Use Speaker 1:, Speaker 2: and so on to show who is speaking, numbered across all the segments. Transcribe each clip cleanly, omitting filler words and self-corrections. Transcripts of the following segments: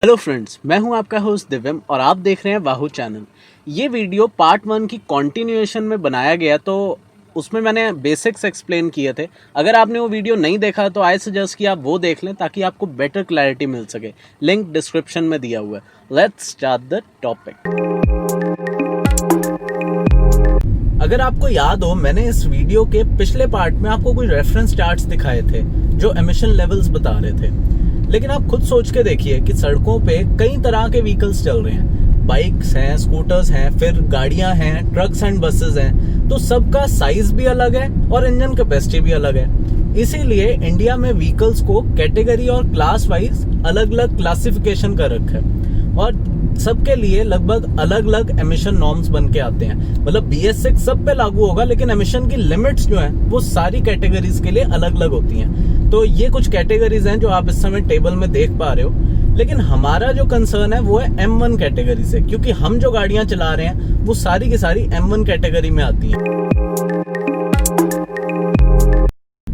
Speaker 1: Hello friends, मैं हूं आपका होस्ट दिव्यम और आप देख रहे हैं वाहू चैनल। ये वीडियो पार्ट 1 की कॉन्टिन्यूएशन में बनाया गया, तो उसमें मैंने बेसिक्स एक्सप्लेन किए थे। अगर आपने वो वीडियो नहीं देखा तो आई सजेस्ट कि आप वो देख लें ताकि आपको बेटर क्लैरिटी मिल सके। लिंक डिस्क्रिप्शन में दिया हुआ है। Let's start the topic. अगर आपको याद हो, मैंने इस वीडियो के पिछले पार्ट में आपको कुछ रेफरेंस चार्ट्स दिखाए थे जो एमिशन लेवल्स बता रहे थे। लेकिन आप खुद सोच के देखिए कि सड़कों पे कई तरह के व्हीकल्स चल रहे हैं। बाइक्स हैं, स्कूटर्स हैं, फिर गाड़ियां हैं, ट्रक्स एंड बसेस हैं। तो सबका साइज भी अलग है और इंजन कैपेसिटी भी अलग है। इसीलिए इंडिया में व्हीकल्स को कैटेगरी और क्लास वाइज अलग अलग क्लासिफिकेशन कर रखा है और सबके लिए लगभग अलग अलग एमिशन नॉर्म्स बन के आते हैं। मतलब BS6 सब पे लागू होगा, लेकिन एमिशन की लिमिट्स जो हैं वो सारी कैटेगरीज के लिए अलग अलग होती हैं। तो ये कुछ कैटेगरीज हैं जो आप इस समय टेबल में देख पा रहे हो। लेकिन हमारा जो कंसर्न है वो है M1 कैटेगरी से, क्योंकि हम जो गाड़ियां चला रहे हैं वो सारी की सारी M1 कैटेगरी में आती हैं।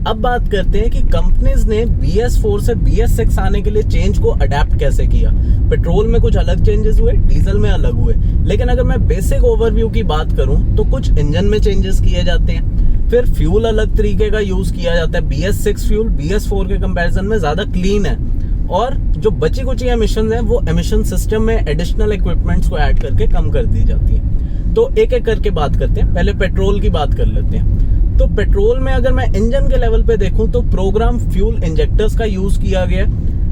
Speaker 1: अब बात करते हैं कि कंपनीज ने BS4 से BS6 आने के लिए चेंज को अडेप्ट कैसे किया। पेट्रोल में कुछ अलग चेंजेस हुए, डीजल में अलग हुए। लेकिन अगर मैं बेसिक ओवरव्यू की बात करूं तो कुछ इंजन में चेंजेस किए जाते हैं, फिर फ्यूल अलग तरीके का यूज किया जाता है। BS6 फ्यूल BS4 के कंपैरिजन में ज्यादा क्लीन है और जो बची कुची एमिशन है वो एमिशन सिस्टम में एडिशनल इक्विपमेंट्स को ऐड करके कम कर दी जाती है। तो एक एक करके बात करते हैं। पहले पेट्रोल की बात कर लेते हैं। तो पेट्रोल में अगर मैं इंजन के लेवल पे देखूं तो प्रोग्राम फ्यूल इंजेक्टर्स का यूज किया गया।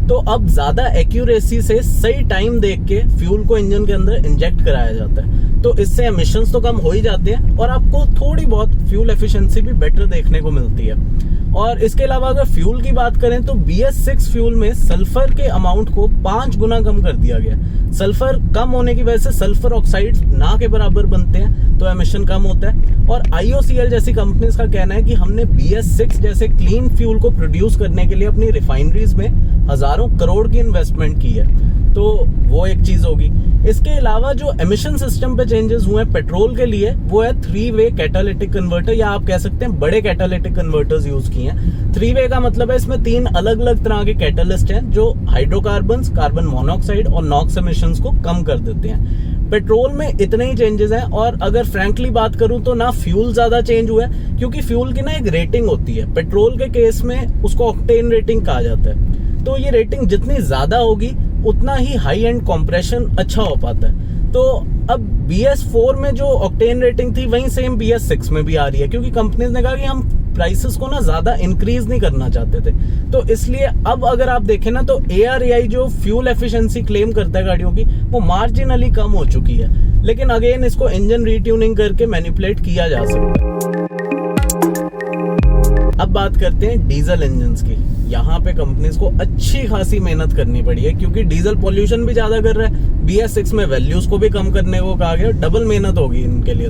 Speaker 1: तो अब ज्यादा एक्यूरेसी से सही टाइम देख के फ्यूल को इंजन के अंदर इंजेक्ट कराया जाता है। तो इससे एमिशंस तो कम हो ही जाते हैं और आपको थोड़ी बहुत फ्यूल एफिशिएंसी भी बेटर देखने को मिलती है। और इसके अलावा अगर फ्यूल की बात करें तो BS6 फ्यूल में सल्फर के अमाउंट को 5 गुना कम कर दिया गया। सल्फर कम होने की वजह से सल्फर ऑक्साइड्स ना के बराबर बनते हैं, तो एमिशन कम होता है। और IOCL जैसी कंपनीज का कहना है कि हमने BS6 जैसे क्लीन फ्यूल को प्रोड्यूस करने के लिए अपनी रिफाइनरीज में हजारों करोड़ की इन्वेस्टमेंट की है। तो वो एक चीज होगी। इसके अलावा जो एमिशन सिस्टम पे चेंजेस हुए हैं पेट्रोल के लिए वो है 3-वे कैटालिटिक कन्वर्टर, या आप कह सकते हैं बड़े कैटालिटिक कन्वर्टर्स यूज किए हैं। 3-वे का मतलब है इसमें 3 अलग अलग तरह के कैटलिस्ट हैं जो हाइड्रोकार्बन्स, कार्बन मोनोऑक्साइड और नॉक्स एमिशंस को कम कर देते हैं। पेट्रोल में इतने ही चेंजेस हैं। और अगर फ्रैंकली बात करूं तो ना फ्यूल ज्यादा चेंज हुआ है, क्योंकि फ्यूल की ना एक रेटिंग होती है। पेट्रोल के केस में उसको ऑक्टेन रेटिंग कहा जाता है। तो ये रेटिंग जितनी ज्यादा होगी उतना ही हाई एंड कॉम्प्रेशन अच्छा हो पाता है। तो अब BS4 में जो ऑक्टेन रेटिंग थी वही सेम BS6 में भी आ रही है, क्योंकि कंपनीज ने कहा कि हम प्राइसेस को ना ज्यादा इंक्रीज नहीं करना चाहते थे। तो इसलिए अब अगर आप देखें ना तो ARAI जो फ्यूल एफिशिएंसी क्लेम करता है गाड़ियों की, वो मार्जिनली कम हो चुकी है। लेकिन अगेन इसको इंजन रीट्यूनिंग करके मैनिपुलेट किया जा सकता है। अब बात करते हैं डीजल इंजन्स की। यहाँ पे कंपनीज को अच्छी खासी मेहनत करनी पड़ी है, क्योंकि डीजल पोल्यूशन भी ज्यादा कर रहा है। BS6 में वैल्यूज को भी कम करने को कहा गया, डबल मेहनत होगी इनके लिए।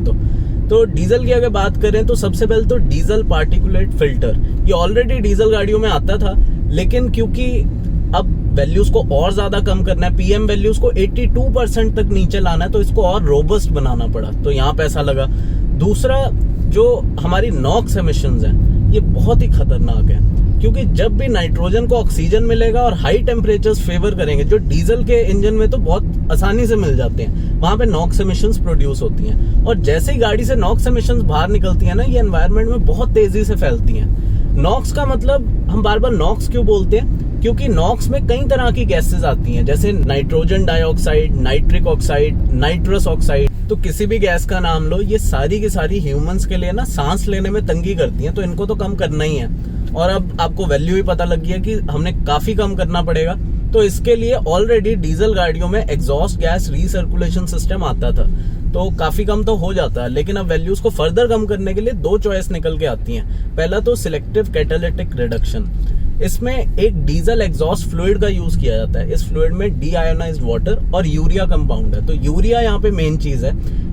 Speaker 1: तो डीजल की अगर बात करें तो सबसे पहले तो डीजल पार्टिकुलेट फिल्टर, ये ऑलरेडी डीजल गाड़ियों में आता था, लेकिन क्योंकि अब वैल्यूज को और ज्यादा कम करना है, PM वैल्यूज को 82% तक नीचे लाना है, तो इसको और रोबस्ट बनाना पड़ा। तो यहाँ पैसा लगा। दूसरा, जो हमारी नॉक्स एमिशंस हैं ये बहुत ही खतरनाक है, क्योंकि जब भी नाइट्रोजन को ऑक्सीजन मिलेगा और हाई टेम्परेचर्स फेवर करेंगे, जो डीजल के इंजन में तो बहुत आसानी से मिल जाते हैं, वहां पे नॉक्स एमिशंस प्रोड्यूस होती हैं। और जैसे ही गाड़ी से नॉक्स एमिशंस बाहर निकलती हैं ना, ये एनवायरनमेंट में बहुत तेजी से फैलती हैं। नॉक्स का मतलब, हम बार बार नॉक्स क्यों बोलते हैं, क्योंकि नॉक्स में कई तरह की गैसेस आती हैं, जैसे nitrogen dioxide, nitric oxide, nitrous oxide. तो किसी भी गैस का नाम लो, ये सारी की सारी ह्यूमंस के लिए ना सांस लेने में तंगी करती हैं, तो इनको तो कम करना ही है। और अब आपको वैल्यू ही पता लग गया कि हमने काफी कम करना पड़ेगा। तो इसके लिए ऑलरेडी डीजल गाड़ियों में एग्जॉस्ट गैस रीसर्कुलेशन सिस्टम आता था, तो काफी कम तो हो जाता है। लेकिन अब वैल्यूज को फर्दर कम करने के लिए 2 चॉइस निकल के आती हैं। पहला तो सिलेक्टिव कैटालिटिक रिडक्शन। इसमें एक डीजल एग्जॉस्ट फ्लूइड का यूज किया जाता है। इस फ्लूइड में डीआयोनाइज्ड वाटर और यूरिया कंपाउंड है। तो यूरिया यहाँ पे मेन चीज है।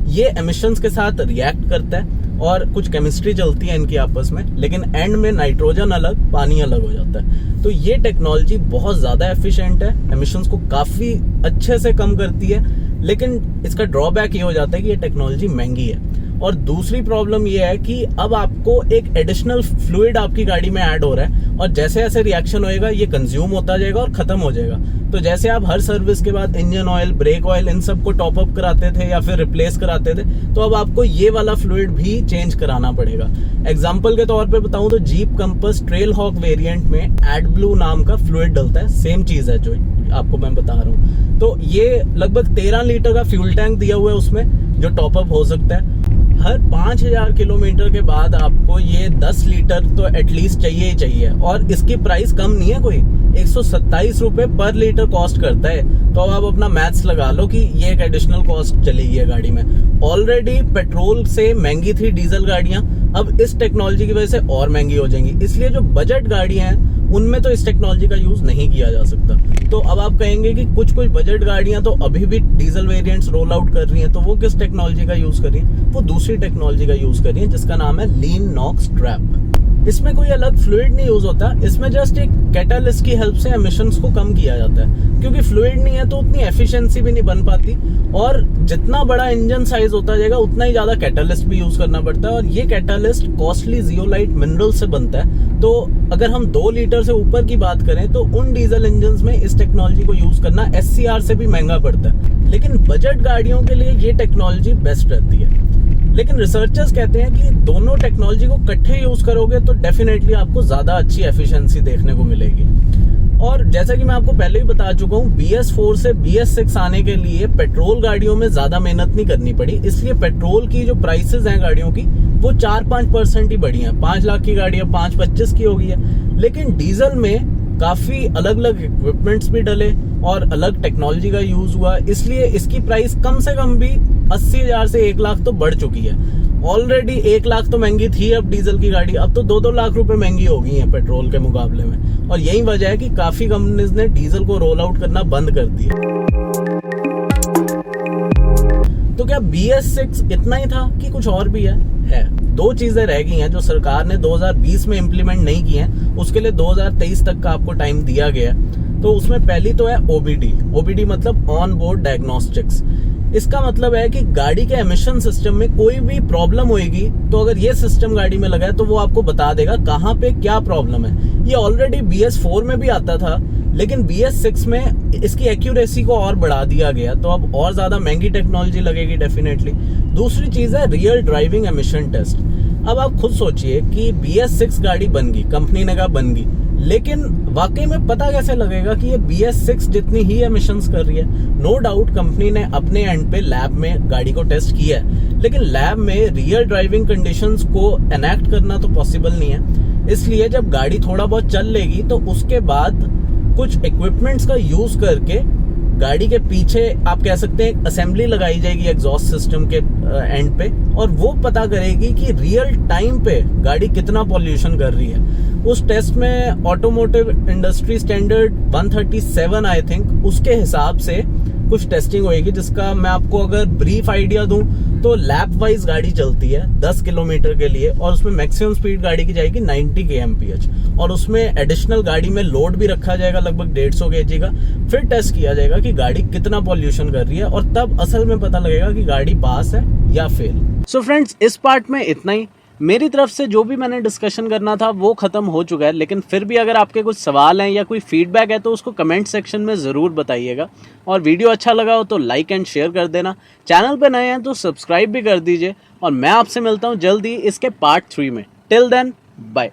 Speaker 1: ये एमिशंस के साथ रिएक्ट करता है और कुछ केमिस्ट्री चलती है इनकी आपस में, लेकिन एंड में नाइट्रोजन अलग, पानी अलग हो जाता है। तो ये टेक्नोलॉजी बहुत ज्यादा एफिशिएंट है, एमिशंस को काफी अच्छे से कम करती है। लेकिन इसका ड्रॉबैक ये हो जाता है कि ये टेक्नोलॉजी महंगी है। और दूसरी प्रॉब्लम ये है कि अब आपको एक एडिशनल फ्लूइड आपकी गाड़ी में ऐड हो रहा है और जैसे जैसे रिएक्शन होएगा ये कंज्यूम होता जाएगा और खत्म हो जाएगा। तो जैसे आप हर सर्विस के बाद इंजन ऑयल, ब्रेक ऑयल, इन सब को टॉप अप कराते थे या फिर रिप्लेस कराते थे, तो अब आपको ये वाला फ्लूइड भी चेंज कराना पड़ेगा। एग्जाम्पल के तौर पे बताऊं तो Jeep Compass Trailhawk variant में एडब्लू नाम का फ्लूइड डलता है, सेम चीज है जो आपको मैं बता रहा हूँ। तो ये लगभग 13 लीटर का फ्यूल टैंक दिया हुआ है उसमें, जो टॉप अप हो सकता है। हर 5000 किलोमीटर के बाद आपको ये 10 लीटर तो एटलीस्ट चाहिए ही चाहिए, और इसकी प्राइस कम नहीं है कोई, 127 रुपए पर लीटर कॉस्ट करता है। तो अब आप अपना मैथ्स लगा लो कि ये एक एडिशनल कॉस्ट चलेगी है गाड़ी में। ऑलरेडी पेट्रोल से महंगी थी डीजल गाड़ियां, अब इस टेक्नोलॉजी की वजह से और महंगी हो जाएंगी। इसलिए जो बजट गाड़ियां हैं उनमें तो इस टेक्नोलॉजी का यूज नहीं किया जा सकता। तो अब आप कहेंगे कि कुछ कुछ बजट गाड़ियां तो अभी भी डीजल वेरिएंट्स रोल आउट कर रही हैं, तो वो किस टेक्नोलॉजी का यूज कर रही है? वो दूसरी टेक्नोलॉजी का यूज कर रही है जिसका नाम है लीन नॉक्स ट्रैप। इसमें कोई अलग फ्लूइड नहीं यूज होता, इसमें जस्ट एक कैटालिस्ट की हेल्प से एमिशंस को कम किया जाता है। क्योंकि फ्लूइड नहीं है तो उतनी एफिशिएंसी भी नहीं बन पाती, और जितना बड़ा इंजन साइज होता जाएगा उतना ही ज्यादा कैटालिस्ट भी यूज करना पड़ता है। और ये कैटालिस्ट कॉस्टली जियोलाइट मिनरल से बनता है। तो अगर हम 2 लीटर से ऊपर की बात करें तो उन डीजल इंजन में इस टेक्नोलॉजी को यूज करना SCR से भी महंगा पड़ता है। लेकिन बजट गाड़ियों के लिए ये टेक्नोलॉजी बेस्ट रहती है। लेकिन रिसर्चर्स कहते हैं कि दोनों टेक्नोलॉजी को इकट्ठे यूज करोगे तो डेफिनेटली आपको ज्यादा अच्छी एफिशिएंसी देखने को मिलेगी। और जैसा कि मैं आपको पहले ही बता चुका हूँ, BS4 से BS6 आने के लिए पेट्रोल गाड़ियों में ज्यादा मेहनत नहीं करनी पड़ी, इसलिए पेट्रोल की जो प्राइसेस हैं गाड़ियों की वो 4-5% ही बढ़ी हैं। 5 लाख की गाड़ी अब 5-25 की हो गई है। लेकिन डीजल में काफी अलग अलग इक्विपमेंट्स भी डले और अलग टेक्नोलॉजी का यूज हुआ, इसलिए इसकी प्राइस कम से कम भी 80,000 से 1 लाख तो बढ़ चुकी है। ऑलरेडी 1 लाख तो महंगी थी अब डीजल की गाड़ी, अब तो 2-2 लाख रुपए महंगी हो गई है पेट्रोल के मुकाबले में। और यही वजह है कि काफी कंपनीज ने डीजल को रोल आउट करना बंद कर दिया। तो क्या BS6 इतना ही था कि कुछ और भी है? 2 चीजें रह गई हैं जो सरकार ने 2020 में इम्प्लीमेंट नहीं की हैं, उसके लिए 2023 तक का आपको टाइम दिया गया। तो उसमें पहली तो है OBD मतलब ऑन बोर्ड डायग्नोस्टिक्स। इसका मतलब है कि गाड़ी के एमिशन सिस्टम में कोई भी प्रॉब्लम होगी तो अगर ये सिस्टम गाड़ी में लगा है तो वो आपको बता देगा कहाँ पे क्या प्रॉब्लम है। ये ऑलरेडी BS4 में भी आता था, लेकिन BS6 में इसकी एक्यूरेसी को और बढ़ा दिया गया, तो अब और ज्यादा महंगी टेक्नोलॉजी लगेगी डेफिनेटली। दूसरी चीज है रियल ड्राइविंग एमिशन टेस्ट। अब आप खुद सोचिए कि BS6 गाड़ी बन गई, कंपनी ने कहा बन गई, लेकिन वाकई में पता कैसे लगेगा कि ये BS6 जितनी ही एमिशंस कर रही है? नो डाउट कंपनी ने अपने एंड पे लैब में गाड़ी को टेस्ट किया है, लेकिन लैब में रियल ड्राइविंग कंडीशंस को एनैक्ट करना तो पॉसिबल नहीं है। इसलिए जब गाड़ी थोड़ा बहुत चल लेगी तो उसके बाद कुछ इक्विपमेंट्स का यूज करके गाड़ी के पीछे आप कह सकते हैं असेंबली लगाई जाएगी एग्जॉस्ट सिस्टम के एंड पे, और वो पता करेगी कि रियल टाइम पे गाड़ी कितना पॉल्यूशन कर रही है। उस टेस्ट में automotive industry standard 137 I think उसके हिसाब से कुछ टेस्टिंग होगी, जिसका मैं आपको अगर ब्रीफ आइडिया दूं तो लैप वाइज गाड़ी चलती है 10 किलोमीटर के लिए, और उसमें मैक्सिमम स्पीड गाड़ी की जाएगी 90 kmph, और उसमें एडिशनल गाड़ी में लोड भी रखा जाएगा लगभग 150 kg का। फिर टेस्ट किया जाएगा कि गाड़ी कितना पॉल्यूशन कर रही है, और तब असल में पता लगेगा कि गाड़ी पास है या फेल। सो फ्रेंड्स, इस पार्ट में इतना ही। मेरी तरफ से जो भी मैंने डिस्कशन करना था वो खत्म हो चुका है, लेकिन फिर भी अगर आपके कुछ सवाल हैं या कोई फीडबैक है तो उसको कमेंट सेक्शन में ज़रूर बताइएगा। और वीडियो अच्छा लगा हो तो लाइक एंड शेयर कर देना। चैनल पे नए हैं तो सब्सक्राइब भी कर दीजिए, और मैं आपसे मिलता हूँ जल्दी इसके पार्ट 3 में। Till then, bye.